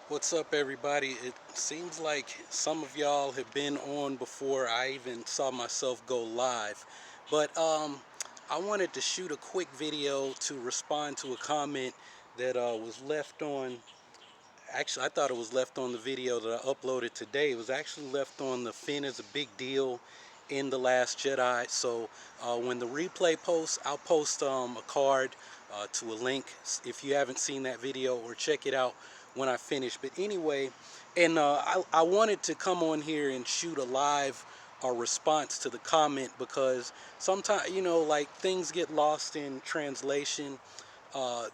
What's up, everybody? It seems like some of y'all have been on before I even saw myself go live. But I wanted to shoot a quick video to respond to a comment that was left on. Actually, I thought it was left on the video that I uploaded today. It was actually left on the Finn is a big deal in The Last Jedi. So when the replay posts, I'll post a card to a link if you haven't seen that video, or check it out when I finish. But anyway, and I wanted to come on here and shoot a live response to the comment, because sometimes, like, things get lost in translation. uh,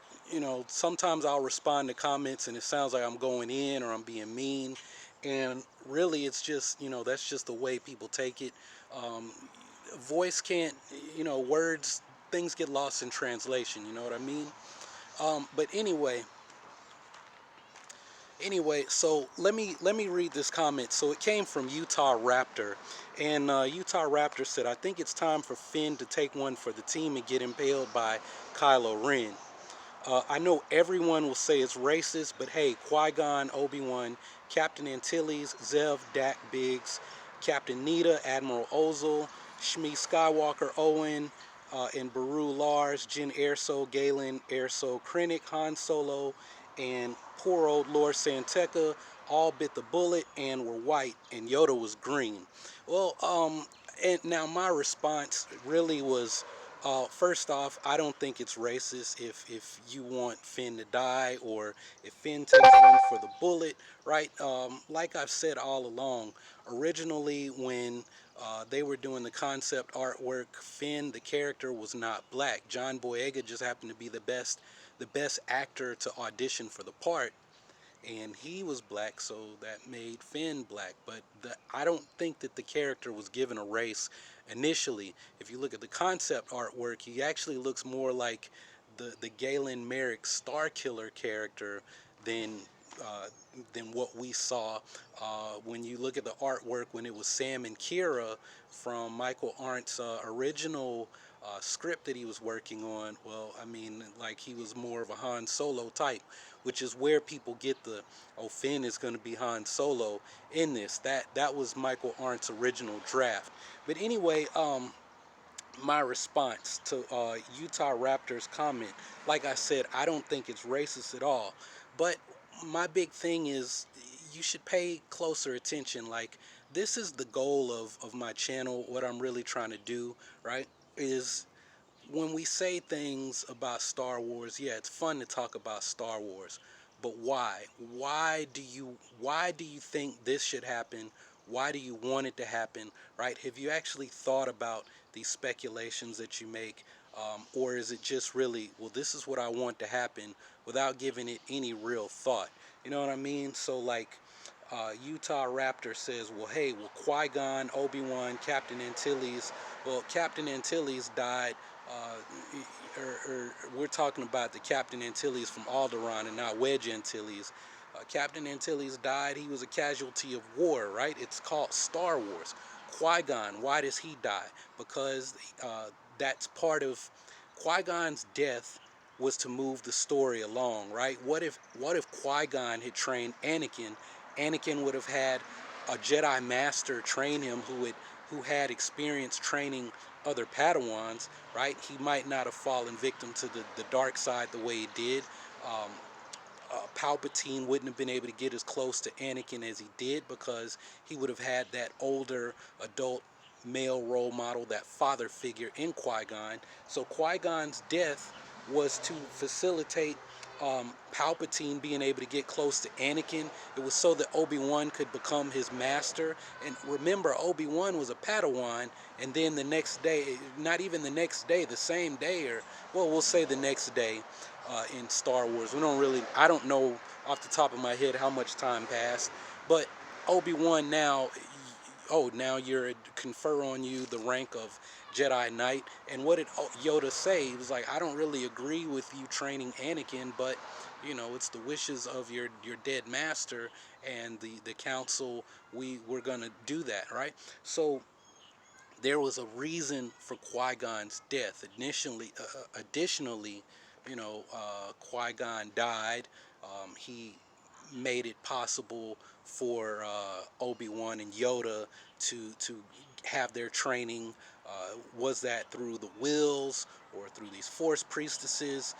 Sometimes I'll respond to comments and it sounds like I'm going in or I'm being mean. And really, it's just, that's just the way people take it. Um, Voice can't, words, things get lost in translation, you know what I mean? But anyway, so let me read this comment. So it came from Utah Raptor, and Utah Raptor said, "I think it's time for Finn to take one for the team and get impaled by Kylo Ren. I know everyone will say it's racist, but hey, Qui-Gon, Obi-Wan, Captain Antilles, Zev, Dak Biggs, Captain Nita, Admiral Ozzel, Shmi Skywalker, Owen, and Baru Lars, Jin Erso, Galen Erso, Krennic, Han Solo, and poor old Lord Santeca all bit the bullet and were white, and Yoda was green." Well, and now my response really was, first off, I don't think it's racist if you want Finn to die, or if Finn takes one for the bullet, right? Like I've said all along, originally when they were doing the concept artwork, Finn, the character, was not black. John Boyega just happened to be the best actor to audition for the part, and he was black, so that made Finn black. But I don't think that the character was given a race initially. If you look at the concept artwork, he actually looks more like the Galen Merrick Star Killer character than uh, than what we saw when you look at the artwork when it was Sam and Kira from Michael Arndt's original script that he was working on. Well, I mean, like, he was more of a Han Solo type, which is where people get the, "Oh, Finn is going to be Han Solo in this." That was Michael Arndt's original draft. But anyway, my response to Utah Raptors comment, like I said, I don't think it's racist at all. But my big thing is, you should pay closer attention. Like, this is the goal of my channel. What I'm really trying to do, right, is when we say things about Star Wars, yeah, it's fun to talk about Star Wars, but why? Why do you think this should happen? Why do you want it to happen? Right? Have you actually thought about these speculations that you make, or is it just really, well, this is what I want to happen, without giving it any real thought? You know what I mean? So, like, Utah Raptor says, well, hey, well, Qui-Gon, Obi-Wan, Captain Antilles. Well, Captain Antilles died, or we're talking about the Captain Antilles from Alderaan and not Wedge Antilles. Captain Antilles died. He was a casualty of war, right? It's called Star Wars. Qui-Gon, why does he die? Because that's part of Qui-Gon's death, was to move the story along, right? What if Qui-Gon had trained Anakin? Anakin would have had a Jedi Master train him, who had experience training other Padawans, right? He might not have fallen victim to the dark side the way he did. Um, Palpatine wouldn't have been able to get as close to Anakin as he did, because he would have had that older adult male role model, that father figure in Qui-Gon. So Qui-Gon's death was to facilitate Palpatine being able to get close to Anakin. It was so that Obi-Wan could become his master. And remember, Obi-Wan was a Padawan, and then the next day, not even the next day, the same day, or, well, we'll say the next day, in Star Wars. I don't know off the top of my head how much time passed, but Obi-Wan now, oh, now you're confer on you the rank of Jedi Knight. And what did Yoda say? He was like, "I don't really agree with you training Anakin, but it's the wishes of your dead master and the council. We're gonna do that, right?" So there was a reason for Qui-Gon's death. Additionally, Qui-Gon died. He made it possible for Obi-Wan and Yoda to have their training. Was that through the wills or through these Force priestesses?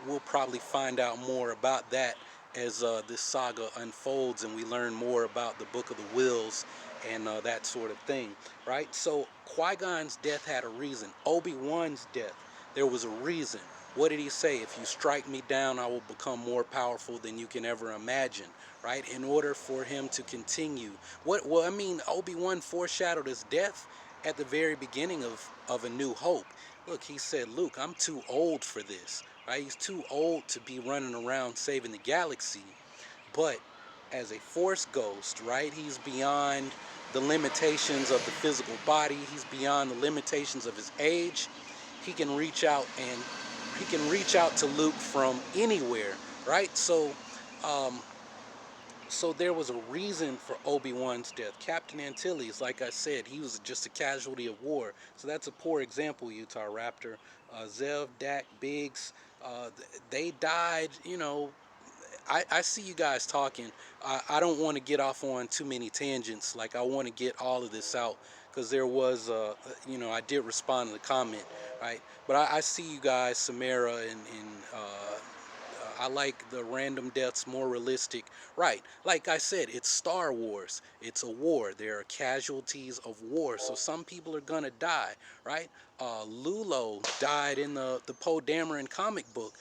We'll probably find out more about that as this saga unfolds and we learn more about the Book of the Wills and that sort of thing, right? So Qui-Gon's death had a reason. Obi-Wan's death, there was a reason. What did he say? If you strike me down, I will become more powerful than you can ever imagine, right? In order for him to continue. Well, I mean, Obi-Wan foreshadowed his death at the very beginning of A New Hope. Look, he said, Luke, I'm too old for this, right? He's too old to be running around saving the galaxy. But as a Force ghost, right, he's beyond the limitations of the physical body. He's beyond the limitations of his age. He can reach out to Luke from anywhere, right? So there was a reason for Obi-Wan's death. Captain Antilles, like I said, he was just a casualty of war. So that's a poor example, Utah Raptor. Zev, Dak, Biggs, they died, you know. I see you guys talking. I don't want to get off on too many tangents. Like, I want to get all of this out because there was, you know, I did respond to the comment, right? But I see you guys, Samara, and I like the random deaths, more realistic. Right, like I said, it's Star Wars. It's a war. There are casualties of war. So some people are going to die, right? Lulo died in the Poe Dameron comic book.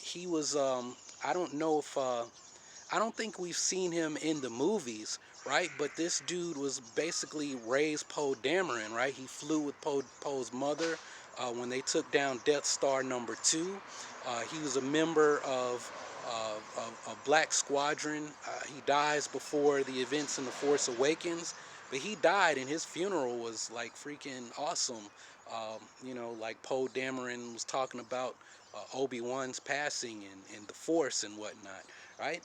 He was, I don't know if, I don't think we've seen him in the movies, right? But this dude was basically raised Poe Dameron, right? He flew with Poe's mother when they took down Death Star #2. He was a member of a Black Squadron. He dies before the events in The Force Awakens, but he died and his funeral was like freaking awesome. You know, like Poe Dameron was talking about Obi-Wan's passing and the Force and whatnot, right?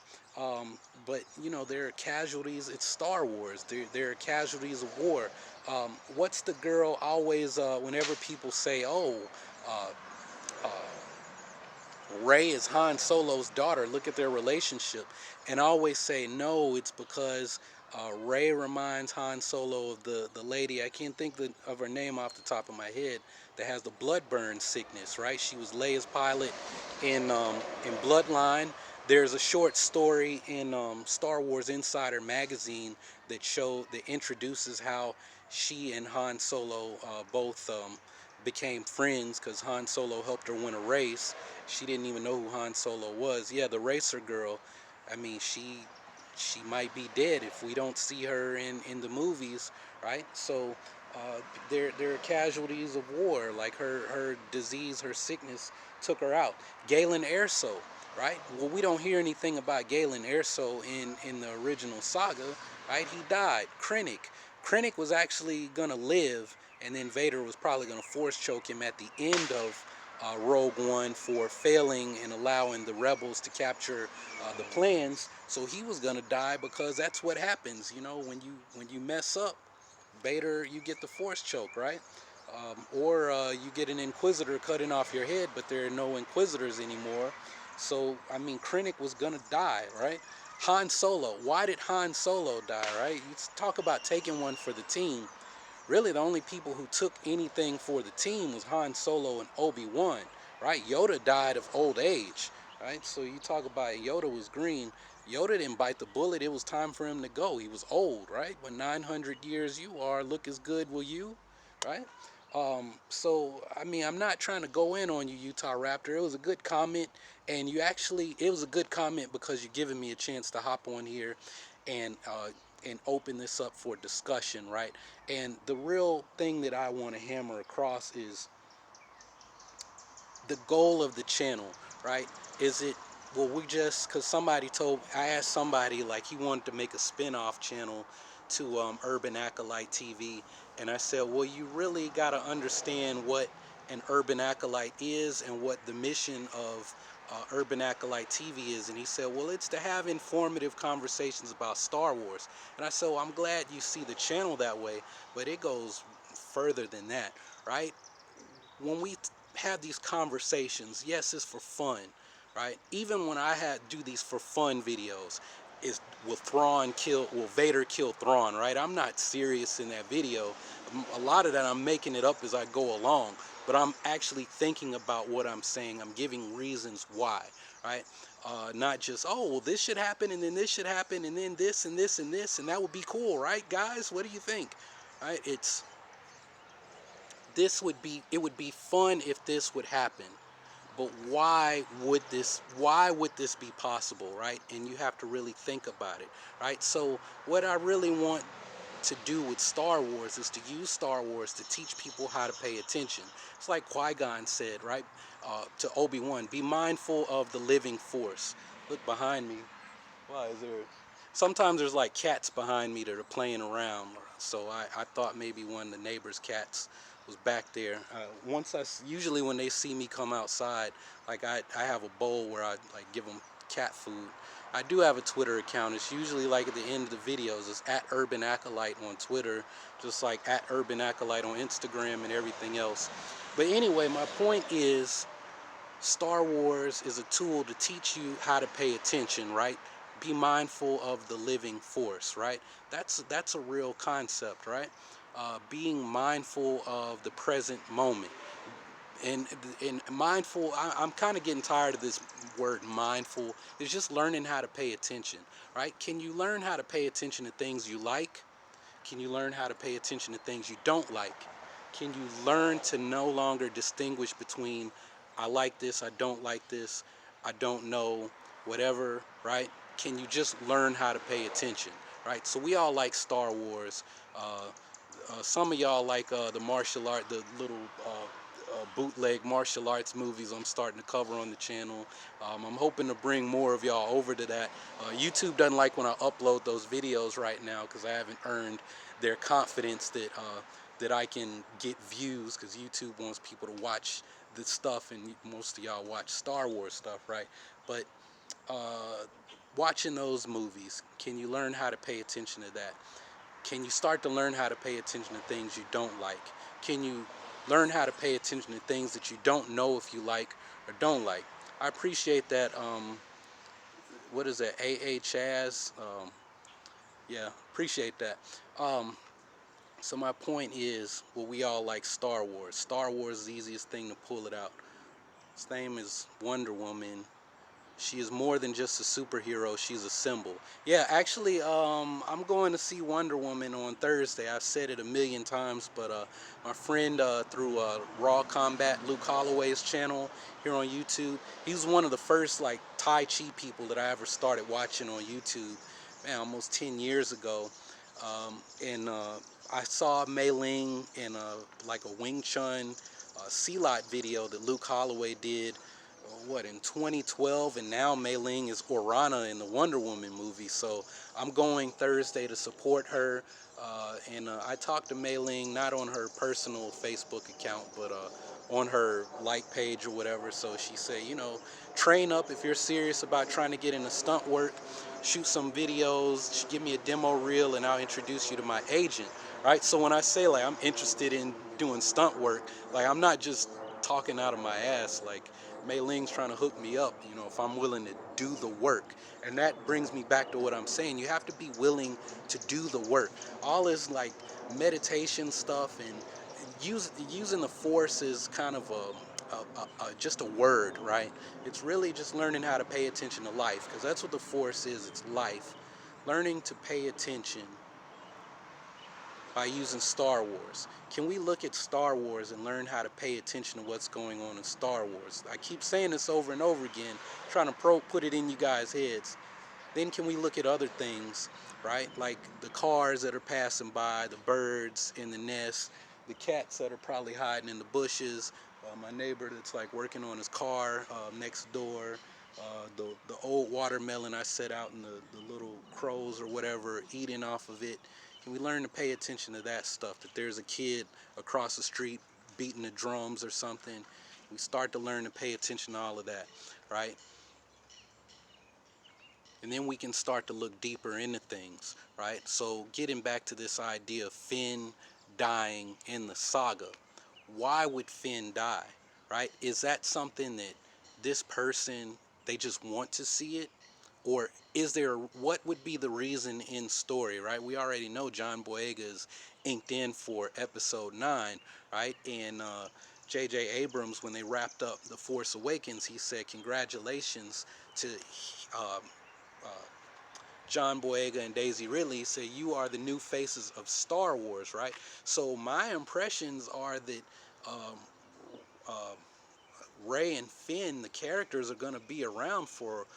But, you know, there are casualties. It's Star Wars. There are casualties of war. What's the girl always, whenever people say, oh, uh, uh, Rey is Han Solo's daughter, look at their relationship, and I always say no, it's because Rey reminds Han Solo of the lady, I can't think of her name off the top of my head, that has the bloodburn sickness, right? She was Leia's pilot in Bloodline. There's a short story in Star Wars Insider magazine that introduces how she and Han Solo both became friends because Han Solo helped her win a race. She didn't even know who Han Solo was. Yeah, the racer girl. I mean, she might be dead if we don't see her in the movies, right? So there are casualties of war. Like her disease, her sickness took her out. Galen Erso, right? Well, we don't hear anything about Galen Erso in the original saga, right? He died. Krennic was actually gonna live, and then Vader was probably gonna force choke him at the end of Rogue One for failing and allowing the rebels to capture the plans. So he was gonna die because that's what happens, you know, when you mess up, Vader, you get the force choke, right? Or you get an Inquisitor cutting off your head, but there are no Inquisitors anymore. So, I mean, Krennic was gonna die, right? Han Solo, why did Han Solo die, right? You talk about taking one for the team. Really, the only people who took anything for the team was Han Solo and Obi-Wan, right? Yoda died of old age, right? So you talk about Yoda was green. Yoda didn't bite the bullet. It was time for him to go. He was old, right? When 900 years you are, look as good will you, right? So, I mean, I'm not trying to go in on you, Utah Raptor. It was a good comment, and it was a good comment because you're giving me a chance to hop on here and open this up for discussion, right? And the real thing that I want to hammer across is the goal of the channel, right? Is it, well, because I asked somebody, like, he wanted to make a spin-off channel to Urban Acolyte TV, and I said, well, you really got to understand what an Urban Acolyte is and what the mission of Urban Acolyte TV is. And he said, well, it's to have informative conversations about Star Wars. And I said, well, I'm glad you see the channel that way, but it goes further than that, right? When we have these conversations, yes, it's for fun, right? Even when I do these for fun videos, will Vader kill Thrawn, right? I'm not serious in that video. A lot of that I'm making it up as I go along, but I'm actually thinking about what I'm saying. I'm giving reasons why, right? Not just, oh, well, this should happen, and then this should happen, and then this, and this, and this, and that would be cool, right, guys? What do you think? Right? It would be fun if this would happen. But why would this be possible, right? And you have to really think about it, right? So what I really want to do with Star Wars is to use Star Wars to teach people how to pay attention. It's like Qui-Gon said, right, to Obi-Wan, be mindful of the living force. Look behind me. Why is there? Sometimes there's like cats behind me that are playing around. So I thought maybe one of the neighbor's cats was back there. Usually when they see me come outside, like I have a bowl where I like give them cat food. I do have a Twitter account. It's usually like at the end of the videos. It's at Urban Acolyte on Twitter, just like at Urban Acolyte on Instagram and everything else. But anyway, my point is, Star Wars is a tool to teach you how to pay attention, right? Be mindful of the living force, right? That's a real concept, right? Being mindful of the present moment. And mindful, I'm kind of getting tired of this word mindful. It's just learning how to pay attention, right? Can you learn how to pay attention to things you like? Can you learn how to pay attention to things you don't like? Can you learn to no longer distinguish between I like this, I don't like this, I don't know, whatever, right? Can you just learn how to pay attention, right? So we all like Star Wars. Some of y'all like the martial art, the little bootleg martial arts movies I'm starting to cover on the channel. I'm hoping to bring more of y'all over to that. YouTube doesn't like when I upload those videos right now because I haven't earned their confidence that I can get views, because YouTube wants people to watch the stuff, and most of y'all watch Star Wars stuff, right? But watching those movies, can you learn how to pay attention to that? Can you start to learn how to pay attention to things you don't like? Can you learn how to pay attention to things that you don't know if you like or don't like? I appreciate that. What is that? AA Chaz. Yeah, appreciate that. Um, so my point is, well, we all like Star Wars. Star Wars is the easiest thing to pull it out. His name is Wonder Woman. She is more than just a superhero. She's a symbol. Yeah, actually, I'm going to see Wonder Woman on Thursday. I've said it a million times, but my friend through Raw Combat, Luke Holloway's channel here on YouTube, he was one of the first like Tai Chi people that I ever started watching on YouTube, man, almost 10 years ago. And I saw Mei Ling in like a Wing Chun Silat video that Luke Holloway did in 2012, and now Mei Ling is Orana in the Wonder Woman movie. So I'm going Thursday to support her, and I talked to Mei Ling not on her personal Facebook account, but on her like page or whatever. So she said, you know, train up if you're serious about trying to get into stunt work, shoot some videos, give me a demo reel, and I'll introduce you to my agent, right? So when I say like I'm interested in doing stunt work, like I'm not just talking out of my ass. Like, Mei Ling's trying to hook me up, you know, if I'm willing to do the work. And that brings me back to what I'm saying. You have to be willing to do the work. All this like meditation stuff and using the force is kind of just a word, right? It's really just learning how to pay attention to life, because that's what the force is. It's life. Learning to pay attention by using Star Wars. Can we look at Star Wars and learn how to pay attention to what's going on in Star Wars? I keep saying this over and over again, trying to put it in you guys' heads. Then can we look at other things, right? Like the cars that are passing by, the birds in the nest, the cats that are probably hiding in the bushes, my neighbor that's like working on his car next door, the old watermelon I set out and the little crows or whatever eating off of it. Can we learn to pay attention to that stuff? That there's a kid across the street beating the drums or something. We start to learn to pay attention to all of that, right? And then we can start to look deeper into things, right? So getting back to this idea of Finn dying in the saga, why would Finn die, right? Is that something that this person they just want to see it? Or is there, what would be the reason in story, right? We already know John Boyega is inked in for episode 9, right? And J.J. Abrams, when they wrapped up The Force Awakens, he said congratulations to um, uh, John Boyega and Daisy Ridley. Say you are the new faces of Star Wars, right? So my impressions are that um, uh, Rey and Finn, the characters, are going to be around for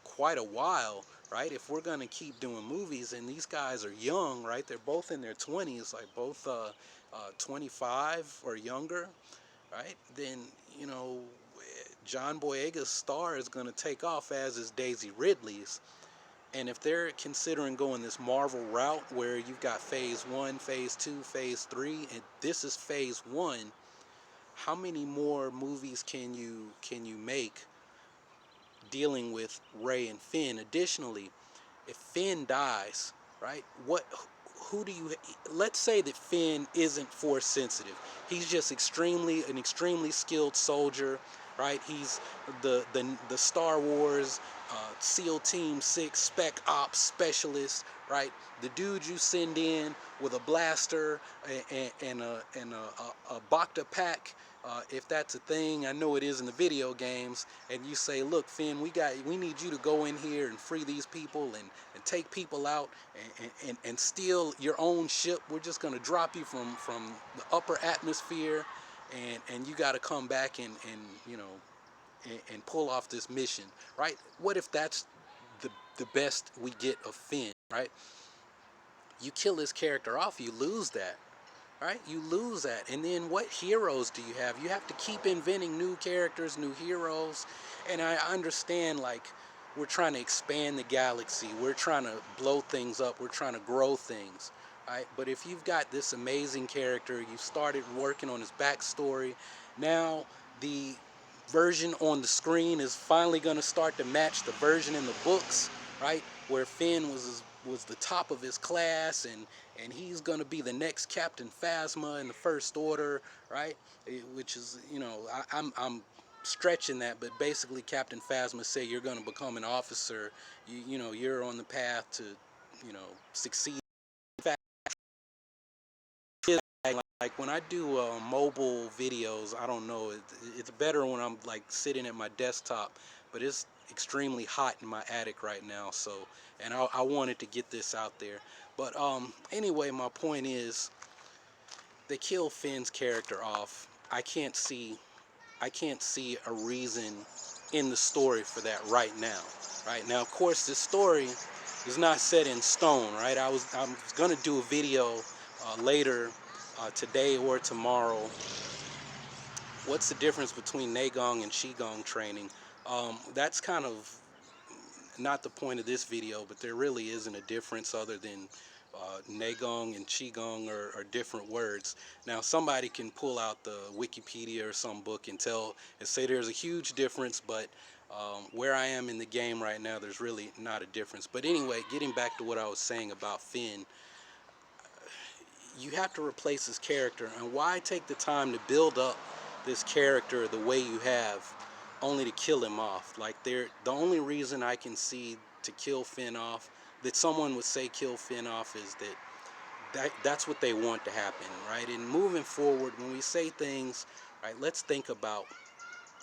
quite a while, right? If we're going to keep doing movies, and these guys are young, right? They're both in their 20s, like both 25 or younger, right? Then, you know, John Boyega's star is going to take off, as is Daisy Ridley's. And if they're considering going this Marvel route where you've got phase 1, phase 2, phase 3, and this is phase 1, how many more movies can you make dealing with Rey and Finn? Additionally, if Finn dies, right, who do you, let's say that Finn isn't force sensitive. He's just an extremely skilled soldier, right? He's the Star Wars SEAL Team 6 Spec Ops specialist, right? The dude you send in with a blaster and a Bacta pack, if that's a thing. I know it is in the video games. And you say, look, Finn, we need you to go in here and free these people and take people out and steal your own ship. We're just going to drop you from the upper atmosphere, and you got to come back and you know, and pull off this mission, right? What if that's the best we get of Finn, right? You kill his character off, you lose that, right? You lose that. And then what heroes do you have? You have to keep inventing new characters, new heroes. And I understand, like, we're trying to expand the galaxy, we're trying to blow things up, we're trying to grow things, right? But if you've got this amazing character, you started working on his backstory, now the version on the screen is finally going to start to match the version in the books, right? Where Finn was the top of his class, and he's going to be the next Captain Phasma in the First Order, right? Which is, you know, I'm stretching that, but basically Captain Phasma say you're going to become an officer. You know, you're on the path to, you know, succeed. Like when I do mobile videos, I don't know, it's better when I'm like sitting at my desktop, but it's extremely hot in my attic right now, so, and I wanted to get this out there. But anyway, my point is, they kill Finn's character off. I can't see a reason in the story for that right now. Right now, of course, this story is not set in stone. Right, I'm gonna do a video later today or tomorrow. What's the difference between Nagong and Qui-Gon training? That's kind of not the point of this video, but there really isn't a difference other than Nagong and Qui-Gon are different words. Now somebody can pull out the Wikipedia or some book and say there's a huge difference, but where I am in the game right now, there's really not a difference. But anyway, getting back to what I was saying about Finn, you have to replace his character, and why take the time to build up this character the way you have only to kill him off? Like, the only reason I can see to kill Finn off, that someone would say kill Finn off, is that's what they want to happen, right? And moving forward, when we say things, right, let's think about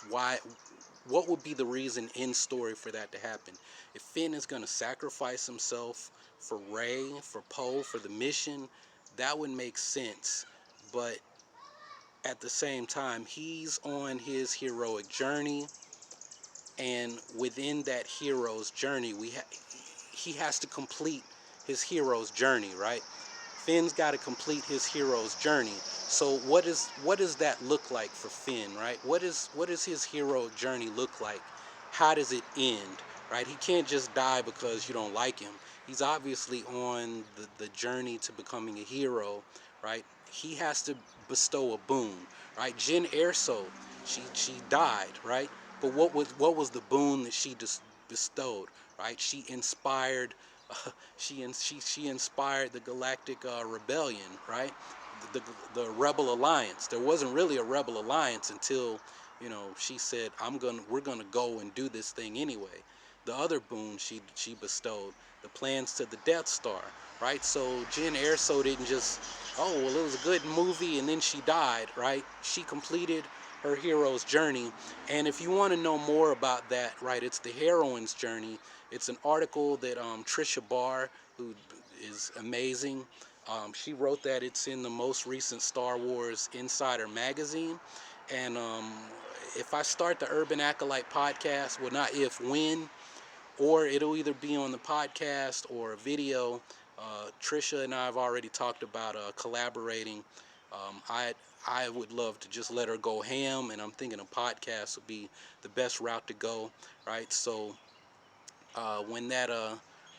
what would be the reason in story for that to happen. If Finn is going to sacrifice himself for Rey, for Poe, for the mission, that would make sense. But at the same time, he's on his heroic journey, and within that hero's journey, he has to complete his hero's journey, right? Finn's got to complete his hero's journey. So what does that look like for Finn, right? What does his heroic journey look like? How does it end, right? He can't just die because you don't like him. He's obviously on the journey to becoming a hero, right? He has to bestow a boon, right? Jyn Erso, she died, right? But what was the boon that she just bestowed, right? She inspired she inspired the Galactic Rebellion, right? The Rebel Alliance. There wasn't really a Rebel Alliance until she said, we're gonna go and do this thing anyway. The other boon she bestowed, the plans to the Death Star, right? So Jyn Erso didn't just, oh well, it was a good movie and then she died, right? She completed her hero's journey, and if you want to know more about that, right, it's the heroine's journey. It's an article that Trisha Barr, who is amazing, she wrote that. It's in the most recent Star Wars Insider magazine, and if I start the Urban Acolyte podcast, well, not if, when, or it'll either be on the podcast or a video. Trisha and I have already talked about collaborating. I would love to just let her go ham, and I'm thinking a podcast would be the best route to go, right? So when that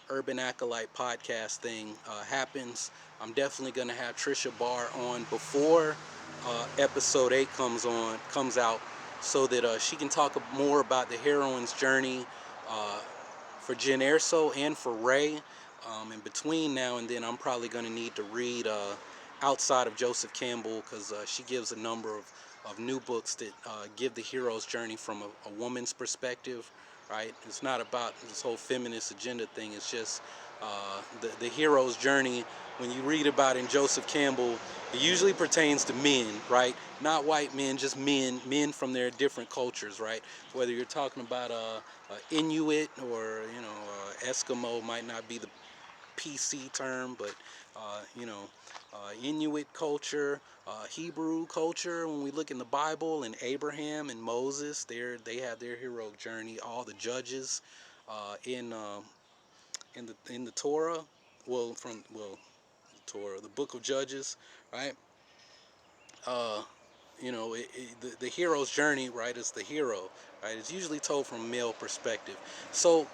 Urban Acolyte podcast thing happens, I'm definitely gonna have Trisha Barr on before episode 8 comes out, so that she can talk more about the heroine's journey uh, for Jyn Erso and for Rey. In between now and then, I'm probably gonna need to read outside of Joseph Campbell, because she gives a number of new books that give the hero's journey from a woman's perspective, right? It's not about this whole feminist agenda thing. It's just the hero's journey. When you read about in Joseph Campbell, it usually pertains to men, right? Not white men, just men from their different cultures, right? Whether you're talking about Inuit or Eskimo might not be the PC term, but Inuit culture, Hebrew culture. When we look in the Bible and Abraham and Moses, they have their heroic journey. All the judges in the Torah, Torah, the Book of Judges, right? Uh, the hero's journey, right, is the hero, right? It's usually told from a male perspective. So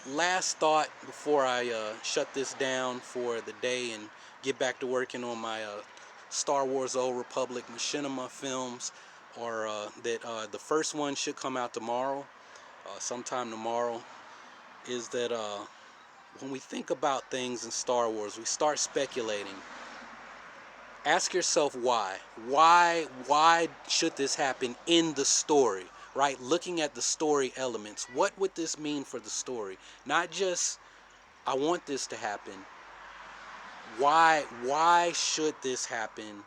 last thought before I shut this down for the day and get back to working on my Star Wars Old Republic machinima films, or the first one should come out tomorrow, sometime tomorrow, is that when we think about things in Star Wars, we start speculating. Ask yourself why. Why should this happen in the story? Right? Looking at the story elements. What would this mean for the story? Not just, I want this to happen. Why should this happen?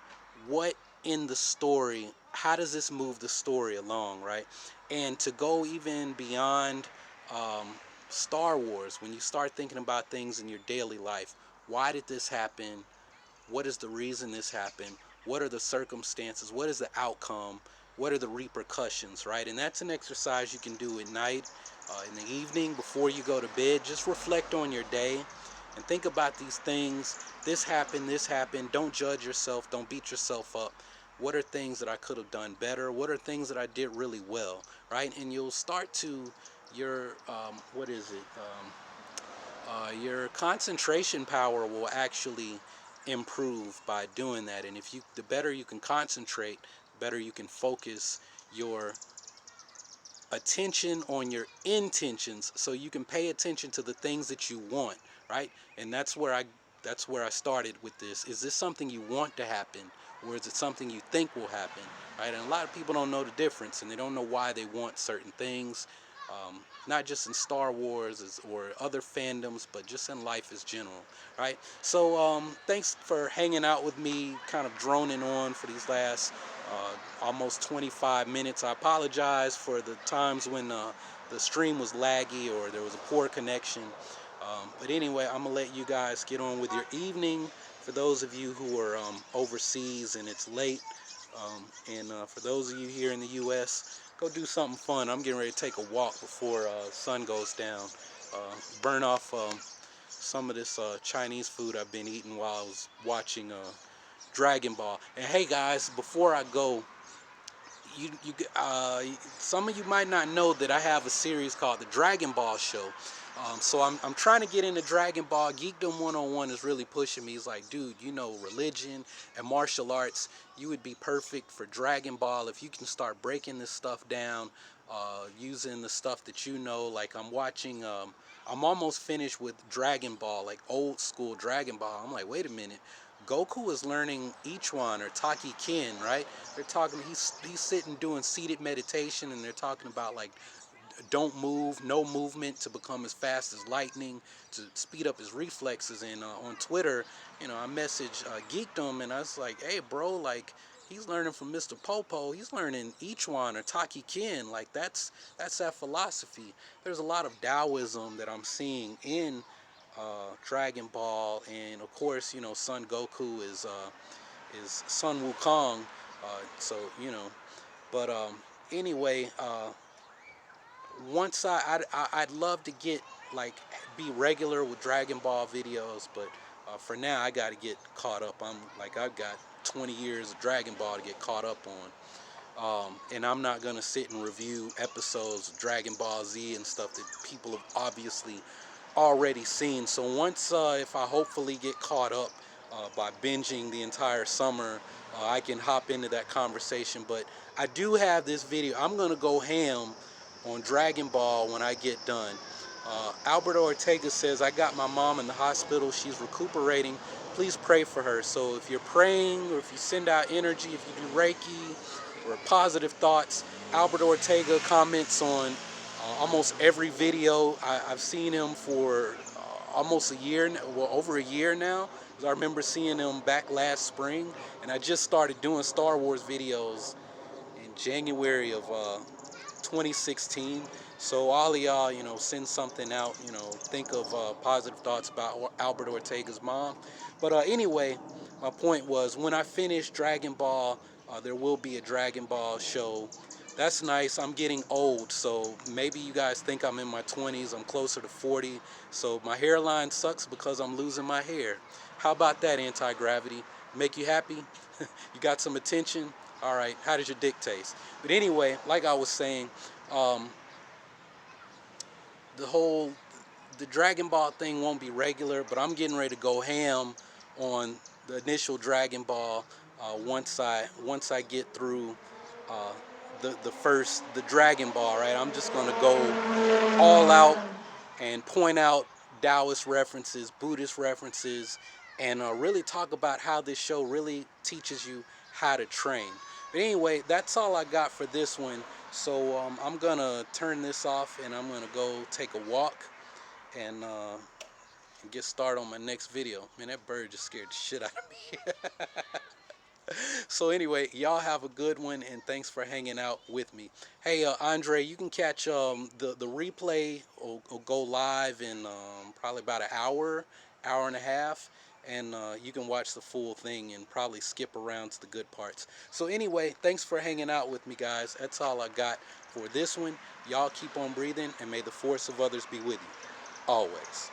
What in the story? How does this move the story along, right? And to go even beyond um, Star Wars, when you start thinking about things in your daily life, why did this happen? What is the reason this happened? What are the circumstances? What is the outcome? What are the repercussions, right? And that's an exercise you can do at night, in the evening, before you go to bed. Just reflect on your day and think about these things. This happened, this happened. Don't judge yourself. Don't beat yourself up. What are things that I could have done better? What are things that I did really well, right? And you'll start to, your, your concentration power will actually improve by doing that. And the better you can concentrate, the better you can focus your attention on your intentions, so you can pay attention to the things that you want, right? And that's where I started with this. Is this something you want to happen, or is it something you think will happen, right? And a lot of people don't know the difference, and they don't know why they want certain things, not just in Star Wars or other fandoms, but just in life as general, right? So thanks for hanging out with me, kind of droning on for these last almost 25 minutes. I apologize for the times when the stream was laggy or there was a poor connection. But anyway, I'm going to let you guys get on with your evening. For those of you who are overseas and it's late, and for those of you here in the U.S., go do something fun. I'm getting ready to take a walk before the sun goes down. Burn off some of this Chinese food I've been eating while I was watching Dragon Ball. And hey guys, before I go, some of you might not know that I have a series called the Dragon Ball Show. So I'm trying to get into Dragon Ball. Geekdom 101 is really pushing me. He's like, dude, religion and martial arts, you would be perfect for Dragon Ball if you can start breaking this stuff down, using the stuff that you know. Like I'm watching, I'm almost finished with Dragon Ball, like old school Dragon Ball. I'm like, wait a minute. Goku is learning Ichwan or Taki Kin, right? They're talking. He's sitting doing seated meditation, and they're talking about like don't move, no movement to become as fast as lightning, to speed up his reflexes. And on Twitter, I messaged Geekdom, and I was like, hey, bro, like he's learning from Mr. Popo. He's learning Ichwan or Taki Kin. Like that's that philosophy. There's a lot of Taoism that I'm seeing in Dragon Ball, and of course, Son Goku is Sun Wukong. So but anyway. Once I'd love to get like be regular with Dragon Ball videos, but for now I got to get caught up. I've got 20 years of Dragon Ball to get caught up on, and I'm not gonna sit and review episodes of Dragon Ball Z and stuff that people have obviously already seen. So once if I hopefully get caught up by binging the entire summer, I can hop into that conversation. But I do have this video. I'm gonna go ham on Dragon Ball when I get done. Alberto Ortega says, I got my mom in the hospital. She's recuperating. Please pray for her. So if you're praying, or if you send out energy, if you do Reiki or positive thoughts, Alberto Ortega comments on almost every video. I've seen him for almost a year, well, over a year now. I remember seeing him back last spring, and I just started doing Star Wars videos in January of 2016. So all of y'all, send something out, think of positive thoughts about Albert Ortega's mom. But anyway, my point was, when I finish Dragon Ball, there will be a Dragon Ball show. That's nice. I'm getting old, so maybe you guys think I'm in my 20s. I'm closer to 40, so my hairline sucks because I'm losing my hair. How about that, anti-gravity? Make you happy? You got some attention? All right, how does your dick taste? But anyway, like I was saying, the Dragon Ball thing won't be regular, but I'm getting ready to go ham on the initial Dragon Ball once I get through the Dragon Ball, right? I'm just gonna go all out and point out Taoist references, Buddhist references, and really talk about how this show really teaches you how to train. But anyway, that's all I got for this one. So I'm gonna turn this off, and I'm gonna go take a walk and get started on my next video. Man, that bird just scared the shit out of me. So anyway, y'all have a good one, and thanks for hanging out with me. Hey, Andre, you can catch the replay will go live in probably about an hour and a half, and you can watch the full thing and probably skip around to the good parts. So anyway, thanks for hanging out with me, guys. That's all I got for this one. Y'all keep on breathing, and may the force of others be with you always.